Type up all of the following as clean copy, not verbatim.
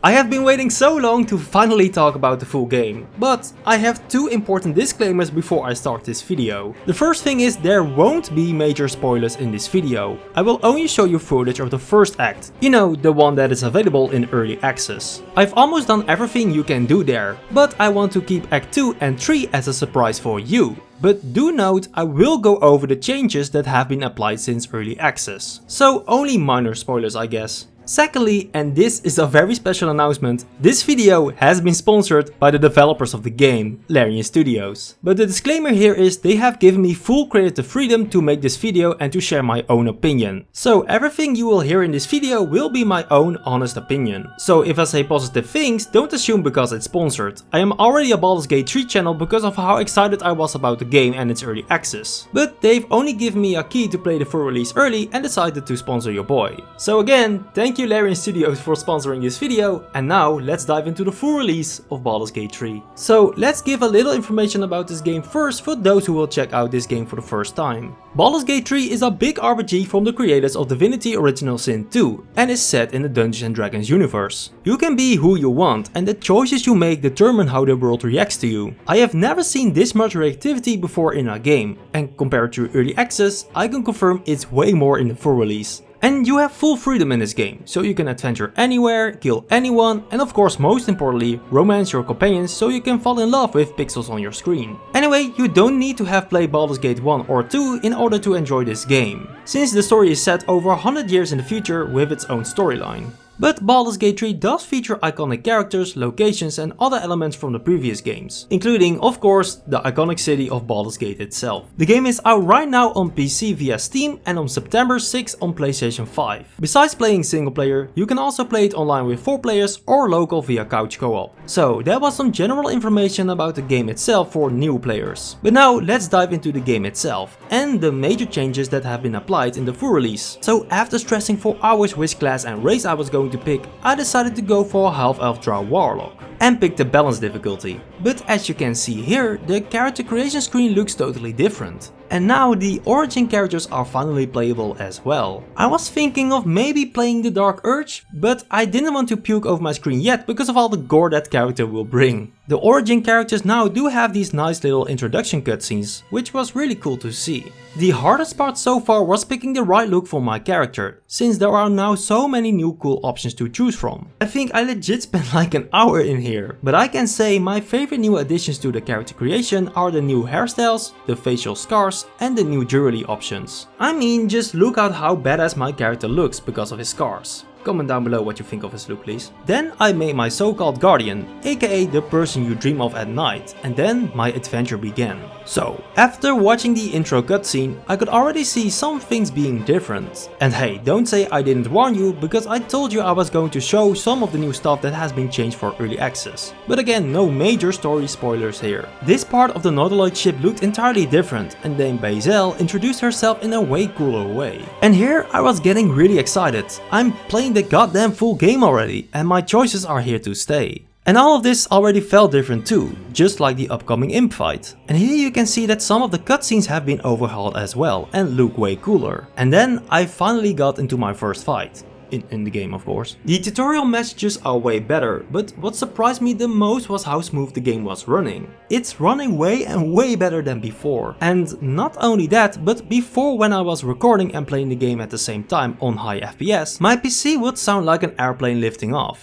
I have been waiting so long to finally talk about the full game, but I have two important disclaimers before I start this video. The first thing is there won't be major spoilers in this video. I will only show you footage of the first act, you know, the one that is available in early access. I've almost done everything you can do there, but I want to keep act 2 and 3 as a surprise for you. But do note, I will go over the changes that have been applied since early access. So only minor spoilers, I guess. Secondly, and this is a very special announcement, this video has been sponsored by the developers of the game, Larian Studios. But the disclaimer here is they have given me full creative freedom to make this video and to share my own opinion. So everything you will hear in this video will be my own honest opinion. So if I say positive things, don't assume because it's sponsored. I am already a Baldur's Gate 3 channel because of how excited I was about the game and its early access. But they've only given me a key to play the full release early and decided to sponsor your boy. So again, thank you Larian Studios for sponsoring this video, and now let's dive into the full release of Baldur's Gate 3. So let's give a little information about this game first for those who will check out this game for the first time. Baldur's Gate 3 is a big RPG from the creators of Divinity Original Sin 2 and is set in the Dungeons & Dragons universe. You can be who you want and the choices you make determine how the world reacts to you. I have never seen this much reactivity before in a game, and compared to early access, I can confirm it's way more in the full release. And you have full freedom in this game, so you can adventure anywhere, kill anyone, and of course most importantly, romance your companions so you can fall in love with pixels on your screen. Anyway, you don't need to have played Baldur's Gate 1 or 2 in order to enjoy this game, since the story is set over 100 years in the future with its own storyline. But Baldur's Gate 3 does feature iconic characters, locations and other elements from the previous games, including of course the iconic city of Baldur's Gate itself. The game is out right now on PC via Steam and on September 6 on PlayStation 5. Besides playing single player, you can also play it online with 4 players or local via couch co-op. So that was some general information about the game itself for new players. But now let's dive into the game itself and the major changes that have been applied in the full release. So after stressing for hours which class and race I was going to pick, I decided to go for a half-elf drow warlock and pick the balance difficulty. But as you can see here, the character creation screen looks totally different. And now the origin characters are finally playable as well. I was thinking of maybe playing the Dark Urge, but I didn't want to puke over my screen yet because of all the gore that character will bring. The origin characters now do have these nice little introduction cutscenes, which was really cool to see. The hardest part so far was picking the right look for my character, since there are now so many new cool options to choose from. I think I legit spent like an hour in here, but I can say my favorite new additions to the character creation are the new hairstyles, the facial scars and the new jewelry options. I mean, just look at how badass my character looks because of his scars. Comment down below what you think of his look, please. Then I made my so-called guardian, aka the person you dream of at night, and then my adventure began. So, after watching the intro cutscene, I could already see some things being different. And hey, don't say I didn't warn you, because I told you I was going to show some of the new stuff that has been changed for early access. But again, no major story spoilers here. This part of the Nautiloid ship looked entirely different, and Dame Bazel introduced herself in a way cooler way. And here I was getting really excited. I'm playing the goddamn full game already, and my choices are here to stay. And all of this already felt different too, just like the upcoming imp fight. And here you can see that some of the cutscenes have been overhauled as well and look way cooler. And then I finally got into my first fight. In the game, of course. The tutorial messages are way better, but what surprised me the most was how smooth the game was running. It's running way better than before. And not only that, but before, when I was recording and playing the game at the same time on high FPS, my PC would sound like an airplane lifting off.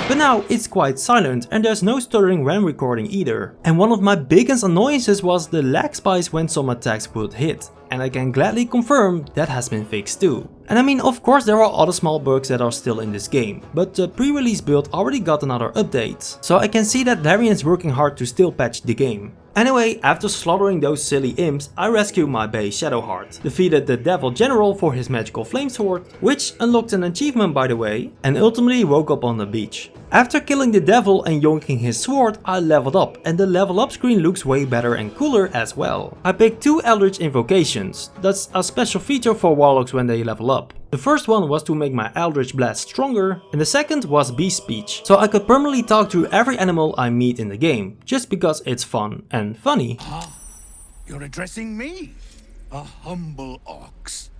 But now it's quite silent and there's no stuttering when recording either. And one of my biggest annoyances was the lag spikes when some attacks would hit. And I can gladly confirm that has been fixed too. And I mean, of course there are other small bugs that are still in this game, but the pre-release build already got another update. So I can see that Larian is working hard to still patch the game. Anyway, after slaughtering those silly imps, I rescued my base Shadowheart, defeated the Devil General for his magical flame sword, which unlocked an achievement by the way, and ultimately woke up on the beach. After killing the devil and yoinking his sword, I leveled up, and the level up screen looks way better and cooler as well. I picked 2 Eldritch Invocations, that's a special feature for warlocks when they level up. The first one was to make my Eldritch Blast stronger, and the second was Beast Speech, so I could permanently talk to every animal I meet in the game, just because it's fun and funny. Ah, you're addressing me, a humble ox.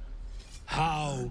How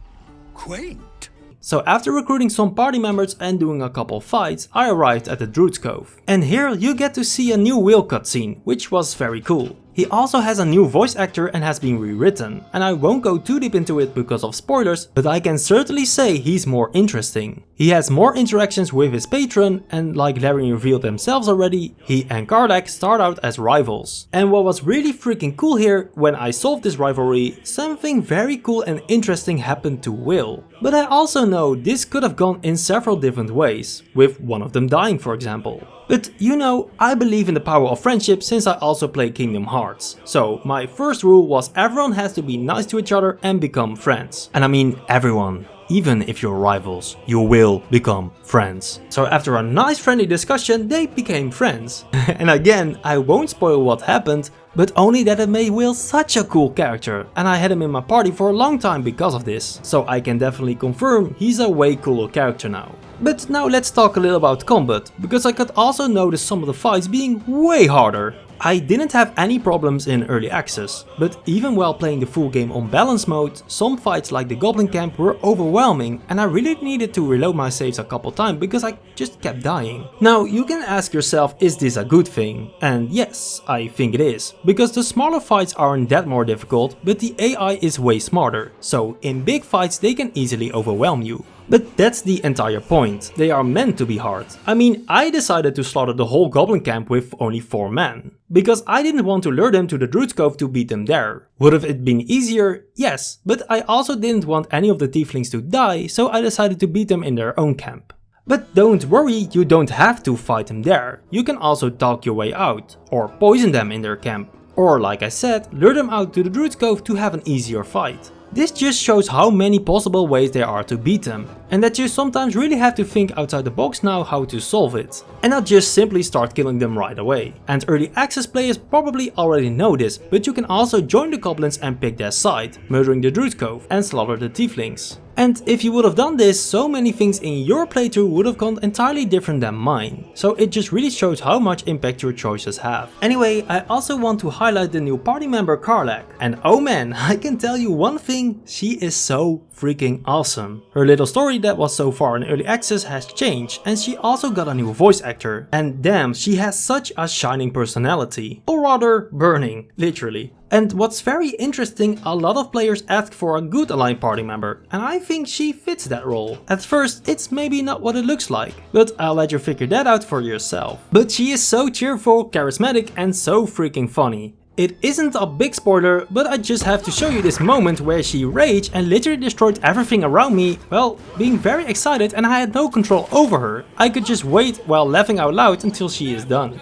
quaint. So after recruiting some party members and doing a couple fights, I arrived at the Druid's Cove. And here you get to see a new Wyll cutscene, which was very cool. He also has a new voice actor and has been rewritten, and I won't go too deep into it because of spoilers, but I can certainly say he's more interesting. He has more interactions with his patron, and like Larry revealed themselves already, he and Karlach start out as rivals. And what was really freaking cool here, when I solved this rivalry, something very cool and interesting happened to Wyll. But I also know this could have gone in several different ways, with one of them dying for example. But you know, I believe in the power of friendship since I also play Kingdom Hearts. So my first rule was everyone has to be nice to each other and become friends. And I mean everyone. Even if you're rivals, you will become friends. So after a nice friendly discussion, they became friends. And again, I won't spoil what happened, but only that it made Wyll such a cool character, and I had him in my party for a long time because of this. So I can definitely confirm he's a way cooler character now. But now let's talk a little about combat, because I could also notice some of the fights being way harder. I didn't have any problems in early access, but even while playing the full game on balance mode, some fights like the Goblin Camp were overwhelming and I really needed to reload my saves a couple times because I just kept dying. Now you can ask yourself, is this a good thing? And yes, I think it is, because the smaller fights aren't that more difficult, but the AI is way smarter, so in big fights they can easily overwhelm you. But that's the entire point, they are meant to be hard. I mean, I decided to slaughter the whole Goblin Camp with only 4 men. Because I didn't want to lure them to the Druid's Cove to beat them there. Would have it been easier? Yes, but I also didn't want any of the tieflings to die, so I decided to beat them in their own camp. But don't worry, you don't have to fight them there. You can also talk your way out, or poison them in their camp. Or like I said, lure them out to the Druid's Cove to have an easier fight. This just shows how many possible ways there are to beat them, and that you sometimes really have to think outside the box now how to solve it, and not just simply start killing them right away. And early access players probably already know this, but you can also join the goblins and pick their side, murdering the Druid's Cove and slaughter the tieflings. And if you would have done this, so many things in your playthrough would have gone entirely different than mine. So it just really shows how much impact your choices have. Anyway, I also want to highlight the new party member Karlach. And oh man, I can tell you one thing, she is so freaking awesome. Her little story that was so far in early access has changed, and she also got a new voice actor. And damn, she has such a shining personality. Or rather, burning, literally. And what's very interesting, a lot of players ask for a good aligned party member, and I think she fits that role. At first, it's maybe not what it looks like, but I'll let you figure that out for yourself. But she is so cheerful, charismatic and so freaking funny. It isn't a big spoiler, but I just have to show you this moment where she raged and literally destroyed everything around me, well, being very excited, and I had no control over her. I could just wait while laughing out loud until she is done.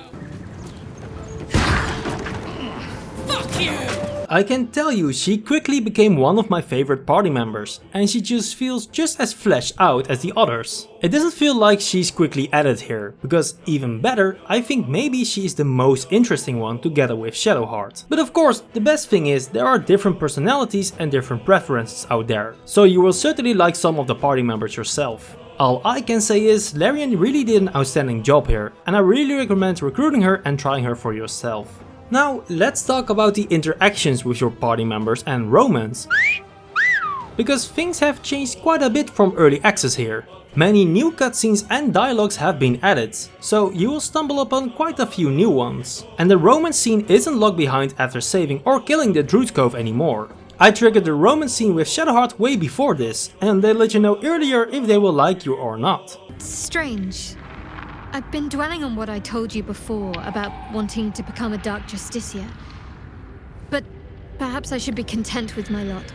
I can tell you, she quickly became one of my favorite party members, and she just feels just as fleshed out as the others. It doesn't feel like she's quickly added here, because even better, I think maybe she is the most interesting one together with Shadowheart. But of course, the best thing is there are different personalities and different preferences out there, so you will certainly like some of the party members yourself. All I can say is, Larian really did an outstanding job here, and I really recommend recruiting her and trying her for yourself. Now, let's talk about the interactions with your party members and romance. Because things have changed quite a bit from early access here. Many new cutscenes and dialogues have been added, so you will stumble upon quite a few new ones. And the romance scene isn't locked behind after saving or killing the Druid's Cove anymore. I triggered the romance scene with Shadowheart way before this, and they let you know earlier if they will like you or not. It's strange. I've been dwelling on what I told you before about wanting to become a Dark Justiciar. But perhaps I should be content with my lot.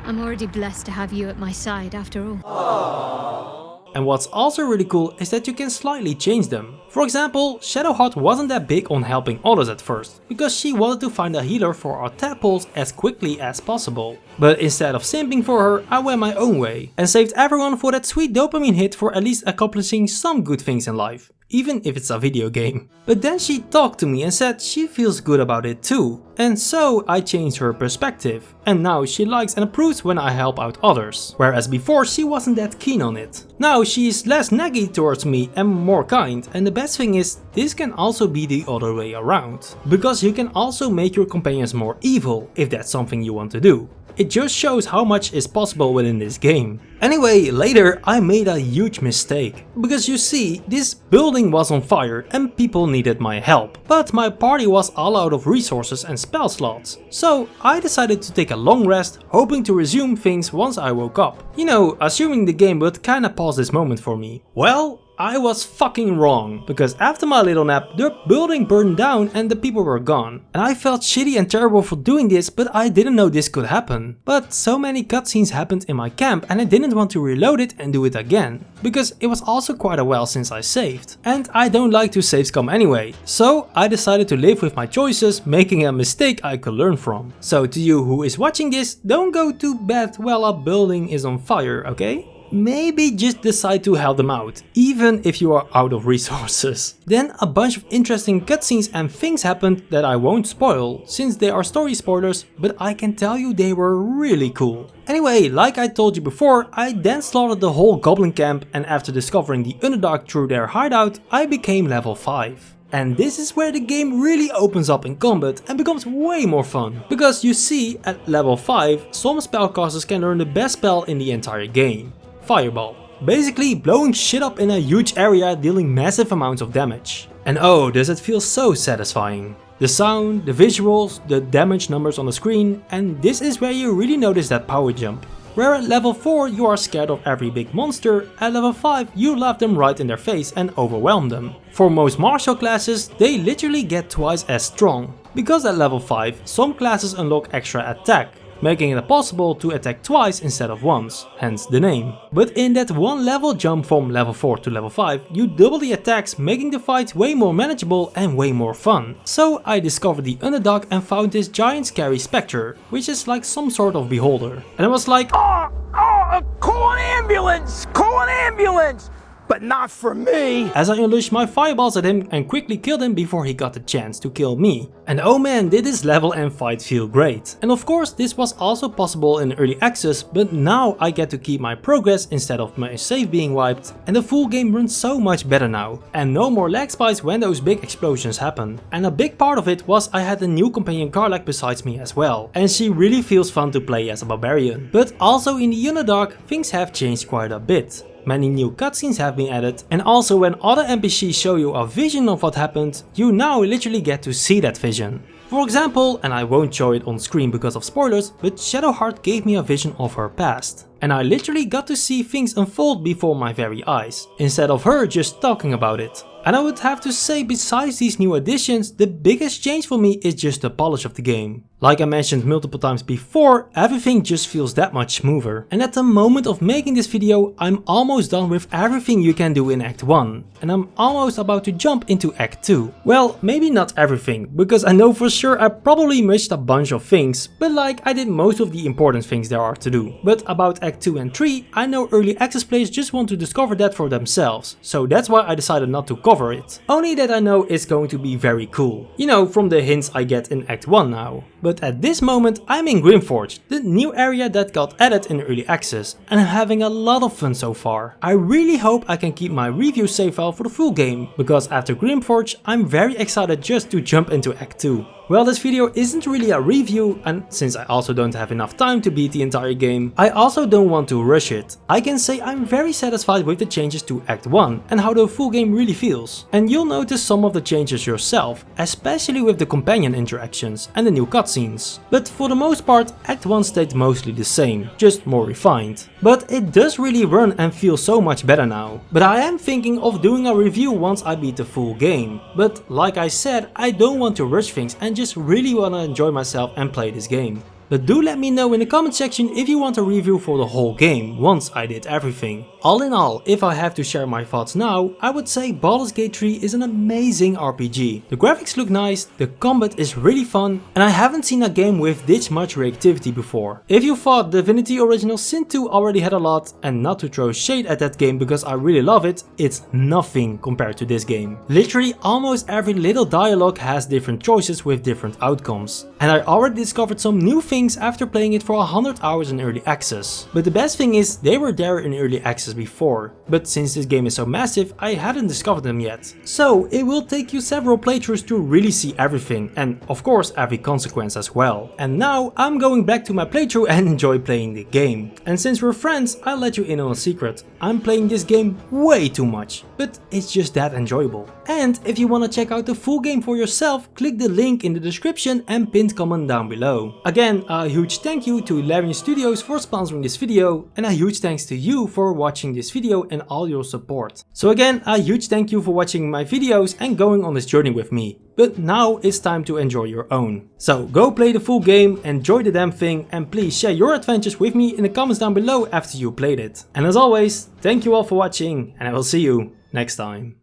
I'm already blessed to have you at my side after all. Aww. And what's also really cool is that you can slightly change them. For example, Shadowheart wasn't that big on helping others at first, because she wanted to find a healer for our tadpoles as quickly as possible. But instead of simping for her, I went my own way, and saved everyone for that sweet dopamine hit for at least accomplishing some good things in life. Even if it's a video game. But then she talked to me and said she feels good about it too. And so I changed her perspective. And now she likes and approves when I help out others. Whereas before she wasn't that keen on it. Now she is less naggy towards me and more kind. And the best thing is, this can also be the other way around. Because you can also make your companions more evil if that's something you want to do. It just shows how much is possible within this game. Anyway, later I made a huge mistake. Because you see, this building was on fire and people needed my help. But my party was all out of resources and spell slots. So I decided to take a long rest, hoping to resume things once I woke up. You know, assuming the game would kinda pause this moment for me. Well, I was fucking wrong, because after my little nap, the building burned down and the people were gone. And I felt shitty and terrible for doing this, but I didn't know this could happen. But so many cutscenes happened in my camp and I didn't want to reload it and do it again. Because it was also quite a while since I saved. And I don't like to save scum anyway. So I decided to live with my choices, making a mistake I could learn from. So to you who is watching this, don't go to bed while a building is on fire, okay? Maybe just decide to help them out, even if you are out of resources. Then a bunch of interesting cutscenes and things happened that I won't spoil, since they are story spoilers, but I can tell you they were really cool. Anyway, like I told you before, I then slaughtered the whole goblin camp, and after discovering the Underdark through their hideout, I became level 5. And this is where the game really opens up in combat and becomes way more fun. Because you see, at level 5, some spellcasters can learn the best spell in the entire game. Fireball. Basically blowing shit up in a huge area, dealing massive amounts of damage. And oh, does it feel so satisfying. The sound, the visuals, the damage numbers on the screen, and this is where you really notice that power jump. Where at level 4 you are scared of every big monster, at level 5 you laugh them right in their face and overwhelm them. For most martial classes, they literally get twice as strong. Because at level 5 some classes unlock extra attack, making it possible to attack twice instead of once, hence the name. But in that one level jump from level 4 to level 5, you double the attacks, making the fight way more manageable and way more fun. So I discovered the Underdark and found this giant scary spectre, which is like some sort of beholder. And I was like, Call an ambulance! Call an ambulance! But not for me! As I unleashed my fireballs at him and quickly killed him before he got the chance to kill me. And oh man, did this level and fight feel great. And of course this was also possible in early access, but now I get to keep my progress instead of my save being wiped, and the full game runs so much better now. And no more lag spikes when those big explosions happen. And a big part of it was I had a new companion Karlach besides me as well, and she really feels fun to play as a barbarian. But also in the Underdark things have changed quite a bit. Many new cutscenes have been added, and also when other NPCs show you a vision of what happened, you now literally get to see that vision. For example, and I won't show it on screen because of spoilers, but Shadowheart gave me a vision of her past. And I literally got to see things unfold before my very eyes, instead of her just talking about it. And I would have to say, besides these new additions, the biggest change for me is just the polish of the game. Like I mentioned multiple times before, everything just feels that much smoother. And at the moment of making this video, I'm almost done with everything you can do in Act 1. And I'm almost about to jump into Act 2. Well, maybe not everything, because I know for sure I probably missed a bunch of things, but like I did most of the important things there are to do. But about Act 2 and 3, I know early access players just want to discover that for themselves, so that's why I decided not to cover it. Only that I know it's going to be very cool. You know, from the hints I get in Act 1 now. But at this moment I'm in Grimforge, the new area that got added in early access, and I'm having a lot of fun so far. I really hope I can keep my review save file for the full game, because after Grimforge I'm very excited just to jump into Act 2. Well, this video isn't really a review, and since I also don't have enough time to beat the entire game, I also don't want to rush it. I can say I'm very satisfied with the changes to Act 1 and how the full game really feels. And you'll notice some of the changes yourself, especially with the companion interactions and the new cutscenes. But for the most part, Act 1 stayed mostly the same, just more refined. But it does really run and feel so much better now. But I am thinking of doing a review once I beat the full game. But like I said, I don't want to rush things and just really want to enjoy myself and play this game. But do let me know in the comment section if you want a review for the whole game once I did everything. All in all, if I have to share my thoughts now, I would say Baldur's Gate 3 is an amazing RPG. The graphics look nice, the combat is really fun, and I haven't seen a game with this much reactivity before. If you thought Divinity Original Sin 2 already had a lot, and not to throw shade at that game because I really love it, it's nothing compared to this game. Literally almost every little dialogue has different choices with different outcomes. And I already discovered some new things things after playing it for 100 hours in early access. But the best thing is they were there in early access before, but since this game is so massive I hadn't discovered them yet. So it will take you several playthroughs to really see everything, and of course every consequence as well. And now I'm going back to my playthrough and enjoy playing the game. And since we're friends, I'll let you in on a secret. I'm playing this game way too much, but it's just that enjoyable. And if you want to check out the full game for yourself, click the link in the description and pinned comment down below. Again, a huge thank you to 11 Studios for sponsoring this video, and a huge thanks to you for watching this video and all your support. So again, a huge thank you for watching my videos and going on this journey with me. But now it's time to enjoy your own. So go play the full game, enjoy the damn thing, and please share your adventures with me in the comments down below after you played it. And as always, thank you all for watching, and I will see you next time.